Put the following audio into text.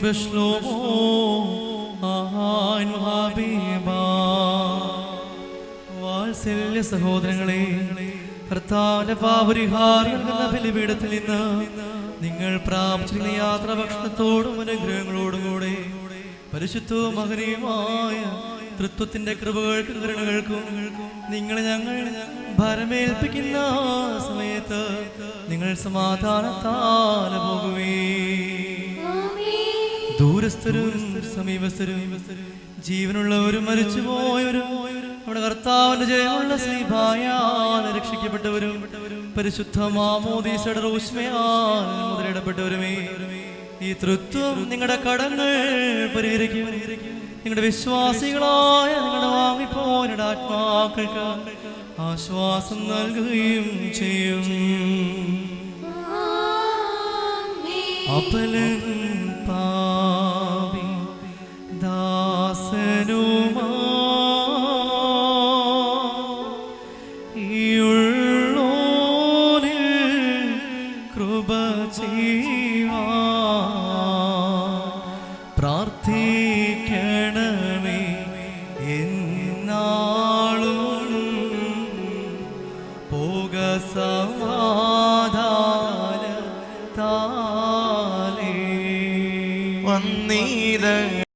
ബശ്ലോമോ ആഹാൻ ഹബീബാ. വാത്സല്യ സഹോദരങ്ങളെ, കർത്താവിന്റെ പാപപരിഹാരം നൽകുന്ന ബലിപീഠത്തിൽ നിന്ന് നിങ്ങൾ പ്രാപിച്ചിരുന്ന യാത്രാ ഭക്ഷണത്തോടും അനുഗ്രഹങ്ങളോടും കൂടെ പരിശുദ്ധവും മഹനീയമായ തൃത്വത്തിന്റെ കൃപകൾക്കും കരുണകൾക്കും നിങ്ങളെ ഞങ്ങൾ ഭരമേൽപ്പിക്കുന്ന സമയത്ത് നിങ്ങൾ സമാധാനത്താൽ പോകുവേ. ദൂരസ്ഥരും സമീപസ്ഥരും ജീവനുള്ളവരും മരിച്ചുപോയവരും നമ്മുടെ കർത്താവിന്റെ ജയമുള്ള സ്ലീബായാൽ രക്ഷിക്കപ്പെട്ടവരും പരിശുദ്ധ മാമോദീസയുടെ റൂഷ്മയാൽ മുദ്രയിടപ്പെട്ടവരുമേ, ഈ തൃത്വം നിങ്ങളുടെ കടങ്ങൾ പരിഹരിക്കും. നിങ്ങളുടെ വിശ്വാസികളായ നിങ്ങളുടെ വാങ്ങിപ്പോരുടെ ആത്മാക്കൾക്ക് ആശ്വാസം നൽകുകയും ചെയ്യും. അപലൻ പാപി ദാസനുമാ കൃപ ചെയ്യുവാൻ പ്രാർത്ഥിക്കണമേ എന്നാളും. പോക സമാധാനത്താലേ. വന്നീത